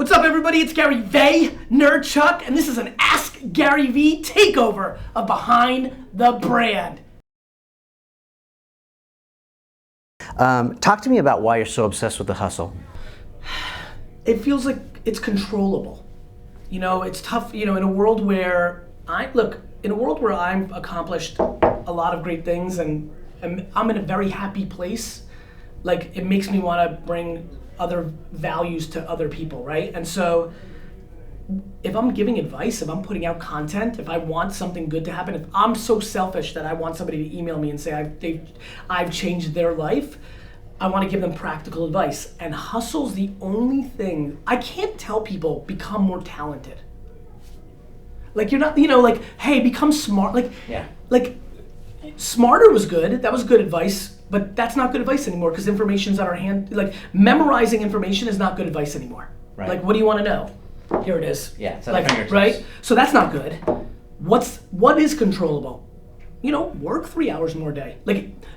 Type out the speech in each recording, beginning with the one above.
What's up, everybody? It's Gary Vaynerchuk, and this is an Ask Gary V takeover of Behind the Brand. Talk to me about why you're so obsessed with the hustle. It feels like it's controllable. You know, it's tough, in a world where I've accomplished a lot of great things and I'm in a very happy place. Like, it makes me want to bring other values to other people, right? And so if I'm giving advice, if I'm putting out content, if I want something good to happen, if I'm so selfish that I want somebody to email me and say I've changed their life, I want to give them practical advice. And hustle's the only thing. I can't tell people become more talented. Like, you're not, hey, become smart. Like smarter was good. That was good advice. But that's not good advice anymore because information's at our hand. Like, memorizing information is not good advice anymore. Right. Like, what do you want to know? Here it is. Yeah, it's at our fingertips. Right? So that's not good. What is controllable? Work 3 hours more a day.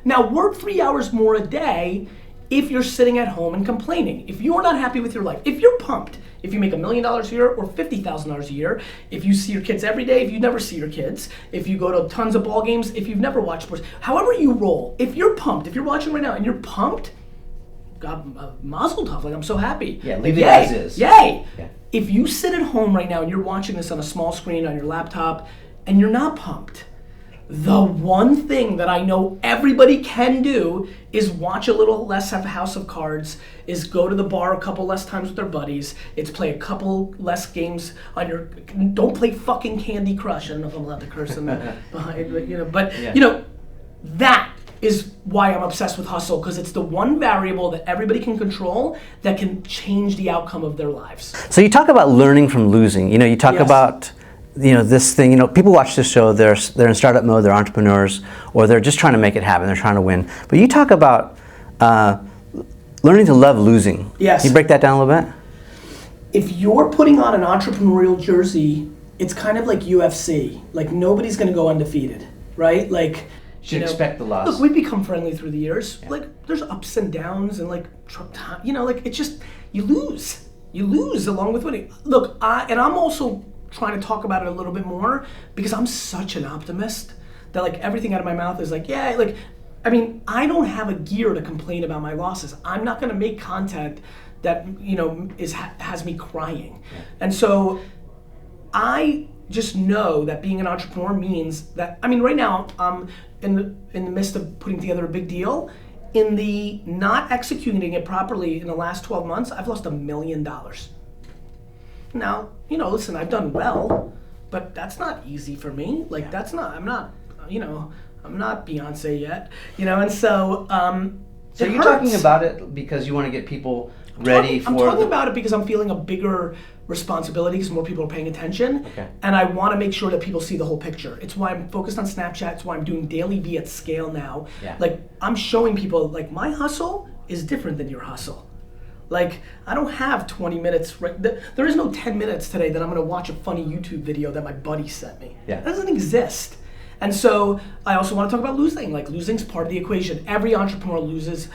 Now work 3 hours more a day if you're sitting at home and complaining. If you're not happy with your life, if you're pumped, if you make $1 million a year or $50,000 a year, if you see your kids every day, if you never see your kids, if you go to tons of ball games, if you've never watched sports, however you roll, if you're pumped, if you're watching right now and you're pumped, God, mazel tov, I'm so happy. Yeah, leave it as is. Yay! Yeah. If you sit at home right now and you're watching this on a small screen on your laptop and you're not pumped, the one thing that I know everybody can do is watch a little less of House of Cards, is go to the bar a couple less times with their buddies, it's play a couple less games on your, don't play fucking Candy Crush. I don't know if I'm allowed to curse in the behind, but that is why I'm obsessed with hustle, because it's the one variable that everybody can control that can change the outcome of their lives. So you talk about learning from losing. You talk about this thing, people watch this show, they're in startup mode, they're entrepreneurs, or they're just trying to make it happen, they're trying to win. But you talk about learning to love losing. Yes. Can you break that down a little bit? If you're putting on an entrepreneurial jersey, it's kind of like UFC. Like, nobody's going to go undefeated, right? Like, you expect the loss. Look, we've become friendly through the years. Yeah. Like, there's ups and downs, and it's just, you lose. You lose along with winning. Look, I'm also trying to talk about it a little bit more because I'm such an optimist that everything out of my mouth is I don't have a gear to complain about my losses. I'm not going to make content that has me crying. Yeah. And so I just know that being an entrepreneur means that, right now I'm in the midst of putting together a big deal. In the not executing it properly in the last 12 months, I've lost $1 million. Now, listen, I've done well, but that's not easy for me. I'm not Beyonce yet, and so, So you're talking about it because you want to get people ready I'm talking about it because I'm feeling a bigger responsibility because more people are paying attention. Okay. And I want to make sure that people see the whole picture. It's why I'm focused on Snapchat. It's why I'm doing Daily V at scale now. Yeah. I'm showing people, my hustle is different than your hustle. I don't have 20 minutes. There is no 10 minutes today that I'm going to watch a funny YouTube video that my buddy sent me. Yeah. That doesn't exist. And so I also want to talk about losing. Losing's part of the equation. Every entrepreneur loses.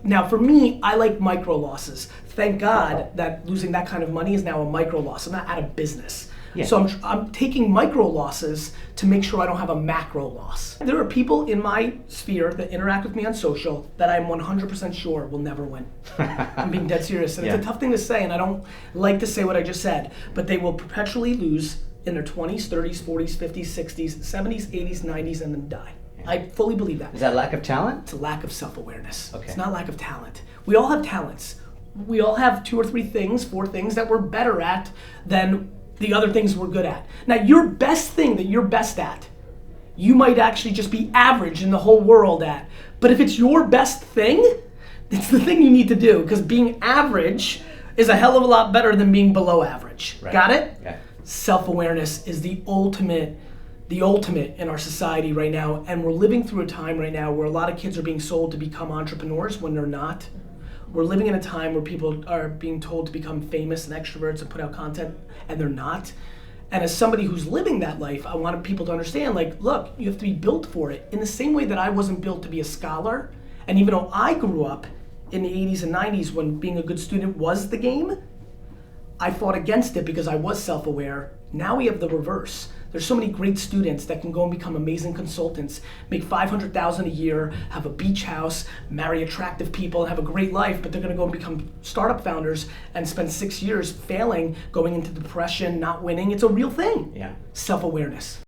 Now, for me, I like micro losses. Thank God that losing that kind of money is now a micro loss. I'm not out of business. Yeah. So I'm taking micro losses to make sure I don't have a macro loss. There are people in my sphere that interact with me on social that I'm 100% sure will never win. I'm being dead serious. And It's a tough thing to say, and I don't like to say what I just said, but they will perpetually lose in their 20s, 30s, 40s, 50s, 60s, 70s, 80s, 90s, and then die. Yeah. I fully believe that. Is that lack of talent? It's a lack of self-awareness. Okay. It's not lack of talent. We all have talents. We all have 2 or 3 things, 4 things that we're better at than the other things we're good at. Now, your best thing that you're best at, you might actually just be average in the whole world at. But if it's your best thing, it's the thing you need to do, because being average is a hell of a lot better than being below average. Right. Got it? Yeah. Self-awareness is the ultimate in our society right now, and we're living through a time right now where a lot of kids are being sold to become entrepreneurs when they're not. We're living in a time where people are being told to become famous and extroverts and put out content, and they're not. And as somebody who's living that life, I want people to understand, look, you have to be built for it. In the same way that I wasn't built to be a scholar, and even though I grew up in the 80s and 90s when being a good student was the game, I fought against it because I was self-aware. Now we have the reverse. There's so many great students that can go and become amazing consultants, make $500,000 a year, have a beach house, marry attractive people, and have a great life, but they're gonna go and become startup founders and spend 6 years failing, going into depression, not winning. It's a real thing. Yeah. Self-awareness.